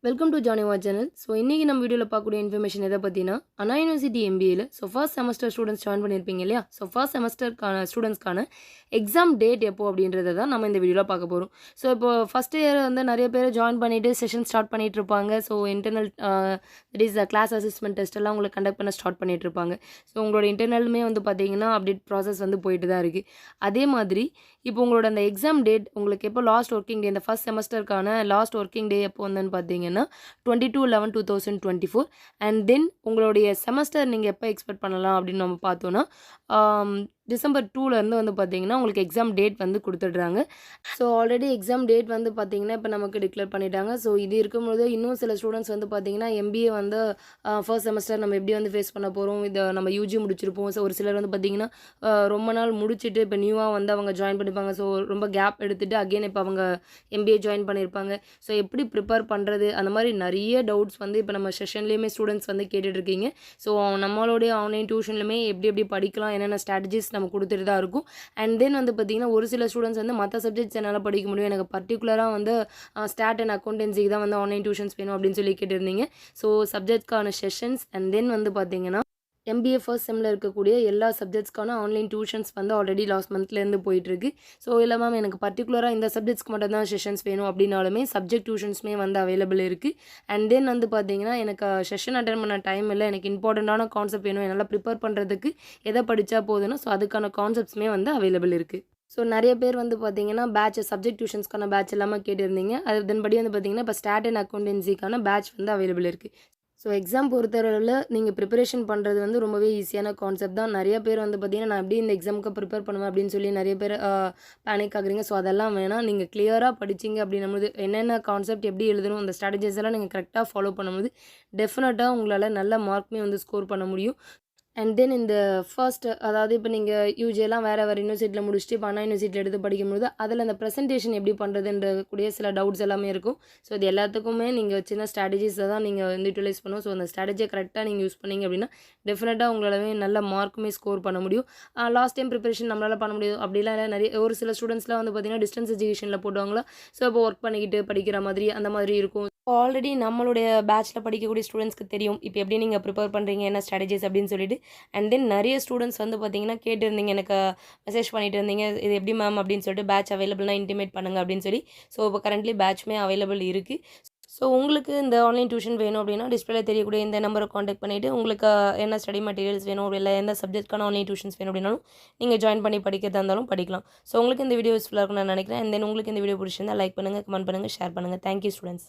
Welcome to Janiva channel. So இன்றைக்கி நம்ம வீடியோவில் பார்க்கக்கூடிய இன்ஃபர்மேஷன் எதை பற்றினா, அண்ணா யூனிவர்சிட்டி எம்பிஏல ஃபர்ஸ்ட் செமஸ்டர் ஸ்டூடெண்ட்ஸ் ஜாயின் பண்ணியிருப்பீங்க இல்லையா? ஸோ ஃபர்ஸ்ட் செமஸ்டருக்கான ஸ்டூடெண்ட்ஸ்க்கான எக்ஸாம் டேட் எப்போ அப்படின்றத தான் நம்ம இந்த வீடியோவில் பார்க்க போகிறோம். ஸோ இப்போ ஃபஸ்ட் இயர் வந்து நிறைய பேர் ஜாயின் பண்ணிவிட்டு செஷன் ஸ்டார்ட் பண்ணிகிட்டு இருப்பாங்க. So internal that is class assessment test எல்லாம் உங்களுக்கு கண்டக்ட் பண்ண ஸ்டார்ட் பண்ணிகிட்டு இருப்பாங்க. ஸோ உங்களோட இன்டர்னலுமே வந்து பார்த்தீங்கன்னா அப்டேட் ப்ராசஸ் வந்து போயிட்டு தான் இருக்குது. அதே மாதிரி இப்போ உங்களோட அந்த எக்ஸாம் டேட் உங்களுக்கு எப்போ லாஸ்ட் ஒர்க்கிங் டே, இந்த ஃபர்ஸ்ட் செமஸ்டருக்கான லாஸ்ட் ஒர்க்கிங் டே எப்போ வந்துன்னு பார்த்தீங்கன்னா 22/11/2024 அண்ட் தென் உங்களுடைய செமஸ்டர் நீங்கள் எப்போ எக்ஸ்பெக்ட் பண்ணலாம் அப்படின்னு நம்ம பார்த்தோன்னா டிசம்பர் 2லேருந்து வந்து பார்த்தீங்கன்னா உங்களுக்கு எக்ஸாம் டேட் வந்து கொடுத்துட்றாங்க. ஸோ ஆல்ரெடி எக்ஸாம் டேட் வந்து பார்த்தீங்கன்னா இப்போ நமக்கு டிக்ளேர் பண்ணிட்டாங்க. ஸோ இது இருக்கும்போது இன்னும் சில ஸ்டூடெண்ட்ஸ் வந்து பார்த்தீங்கன்னா எம்பிஏ வந்து ஃபர்ஸ்ட் செமஸ்டர் நம்ம எப்படி வந்து ஃபேஸ் பண்ண போகிறோம், இதை நம்ம யூஜி முடிச்சிருப்போம். ஸோ ஒரு சிலர் வந்து பார்த்தீங்கன்னா ரொம்ப நாள் முடிச்சுட்டு இப்போ நியூவாக வந்து அவங்க ஜாயின் பண்ணிப்பாங்க. ஸோ ரொம்ப கேப் எடுத்துகிட்டு அகெயின் இப்போ அவங்க எம்பிஏ ஜாயின் பண்ணியிருப்பாங்க. ஸோ எப்படி ப்ரிப்பேர் பண்ணுறது, அந்த மாதிரி நிறைய டவுட்ஸ் வந்து இப்போ நம்ம செஷன்லேயுமே ஸ்டூடெண்ட்ஸ் வந்து கேட்டுட்ருக்கீங்க. ஸோ நம்மளுடைய ஆன்லைன் டியூஷன்லையுமே எப்படி படிக்கலாம், என்னென்ன ஸ்ட்ராட்டஜிஸ் நம்ம கொடுத்துட்டு தான் இருக்கும். அண்ட் தென் வந்து பார்த்திங்கன்னா ஒரு சில ஸ்டூடெண்ட்ஸ் வந்து மற்ற சப்ஜெக்ட்ஸ் என்னால் படிக்க முடியும், எனக்கு பர்டிகுலராக வந்து ஸ்டாட் அண்ட் அக்கௌண்டன்சிக்கு தான் வந்து ஆன்லைன் டியூஷன்ஸ் வேணும் அப்படின்னு சொல்லி கேட்டிருந்தீங்க. ஸோ சப்ஜெக்ட்ஸ்க்கான செஷன்ஸ் அண்ட் தென் வந்து பார்த்திங்கன்னா எம்பிஏ ஃபர்ஸ்ட் செம்மில் இருக்கக்கூடிய எல்லா சப்ஜெக்ட்ஸ்க்கான ஆன்லைன் டியூஷன்ஸ் வந்து ஆல்ரெடி லாஸ்ட் மந்த்லேருந்து போயிட்டுருக்கு. ஸோ இல்லை மேம் எனக்கு பர்டிகுலராக இந்த சப்ஜெக்ட்ஸ்க்கு மட்டும் தான் செஷன்ஸ் வேணும் அப்படின்னாலுமே சப்ஜெக்ட் டியூஷன்ஸுமே வந்து அவைலபிள் இருக்குது. அண்ட் தென் வந்து பார்த்தீங்கன்னா எனக்கு செஷன் அட்டன் பண்ண டைம் இல்லை, எனக்கு இம்பார்ட்டண்ட்டான கான்செப்ட் வேணும், என்னால் ப்ரிப்பேர் பண்ணுறதுக்கு எதை படித்தா போதுன்னா ஸோ அதுக்கான கான்செப்ட்ஸுமே வந்து அவைலபிள் இருக்குது. ஸோ நிறைய பேர் வந்து பார்த்தீங்கன்னா சப்ஜெக்ட் டியூஷன்ஸ்க்கான பேட்ச் எல்லாமே கேட்டிருந்தீங்க. அதன்படி வந்து பார்த்தீங்கன்னா இப்போ ஸ்டாட் அண்ட் அக்கௌண்டன்சிக்கான பேட்ச் வந்து அவைலபிள் இருக்குது. ஸோ எக்ஸாம் பொறுத்தளவில் நீங்கள் ப்ரிப்பரேஷன் பண்ணுறது வந்து ரொம்பவே ஈஸியான கான்செப்ட் தான். நிறைய பேர் வந்து பார்த்தீங்கன்னா நான் எப்படி இந்த எக்ஸாமுக்கு ப்ரிப்பேர் பண்ணுவேன் அப்படின்னு சொல்லி நிறைய பேர் பேனிக் ஆகுறீங்க. ஸோ அதெல்லாம் வேணாம். நீங்கள் கிளியராக படிச்சிங்க அப்படின்னும்போது என்னென்ன கான்செப்ட் எப்படி எழுதணும், அந்த ஸ்ட்ராட்டஜிஸ் எல்லாம் நீங்கள் கரெக்டாக ஃபாலோ பண்ணும்போது டெஃபினட்டாக உங்களால் நல்ல மார்க்குமே வந்து ஸ்கோர் பண்ண முடியும். அண்ட் தென் இந்த ஃபர்ஸ்ட் அதாவது இப்போ நீங்கள் யூஜியெல்லாம் வேறு யூனிவர்சிட்டியில் முடிச்சுட்டு இப்போ அண்ணா யூனிவர்சிட்டியில் எடுத்து படிக்கும்போது அதில் அந்த ப்ரெசன்டேஷன் எப்படி பண்ணுறதுன்ற கூடிய சில டவுட்ஸ் எல்லாமே இருக்கும். ஸோ இது எல்லாத்துக்குமே நீங்கள் சின்ன ஸ்ட்ராட்டஜிஸை தான் நீங்கள் வந்து யூட்டிலைஸ் பண்ணுவோம். ஸோ அந்த ஸ்ட்ராட்டஜியை கரெக்டாக நீங்கள் யூஸ் பண்ணிங்க அப்படின்னா டெஃபினட்டாக உங்களாலவே நல்ல மார்க்குமே ஸ்கோர் பண்ண முடியும். லாஸ்ட் டைம் ப்ரிப்பரேஷன் நம்மளால் பண்ண முடியும் அப்படிலாம் இல்லை. நிறைய ஒரு சில ஸ்டூடெண்ட்ஸ்லாம் வந்து பார்த்திங்கன்னா டிஸ்டன்ஸ் எஜுகேஷனில் போடுவாங்களா. ஸோ இப்போ ஒர்க் பண்ணிக்கிட்டு படிக்கிற மாதிரி அந்த மாதிரி இருக்கும். ஆல்ரெடி நம்மளுடைய பேட்சில் படிக்கக்கூடிய ஸ்டூடெண்ட்ஸ்க்கு தெரியும் இப்போ எப்படி நீங்கள் ப்ரிப்பேர் பண்ணுறீங்க, என்ன ஸ்ட்ராட்டஜிஸ் அப்படின்னு சொல்லிட்டு. அண்ட் தென் நிறைய ஸ்டூடெண்ட்ஸ் வந்து பார்த்தீங்கன்னா கேட்டிருந்தீங்க, எனக்கு மெசேஜ் பண்ணிட்டு இருந்தீங்க, இது எப்படி மேம் அப்படின்னு சொல்லிட்டு பேட்ச் அவைலபிள்னா இன்டிமேட் பண்ணுங்கள் அப்படின்னு சொல்லி. ஸோ இப்போ கரண்ட்லி பேட்ச்மே அவைலபிள் இருக்குது. ஸோ உங்களுக்கு இந்த ஆன்லைன் டியூஷன் வேணும் அப்படின்னா டிஸ்பிளே தெரியக்கூடிய இந்த நம்பரை காண்டாக்ட் பண்ணிவிட்டு உங்களுக்கு என்ன ஸ்டடி மெட்டீரியல்ஸ் வேணும், இல்லை எந்த சப்ஜெக்ட்கான ஆன்லைன் டியூஷன்ஸ் வேணும் அப்படின்னாலும் நீங்கள் ஜாயின் பண்ணி படிக்கிறதா இருந்தாலும் படிக்கலாம். ஸோ உங்களுக்கு இந்த வீடியோ யூஸ்ஃபுல்லாக இருக்கும்னு நான் நினைக்கிறேன். அண்ட் தென் உங்களுக்கு இந்த வீடியோ பிடிச்சிருந்தா லைக் பண்ணுங்கள், கமெண்ட் பண்ணுங்கள், ஷேர் பண்ணுங்கள். Thank you students.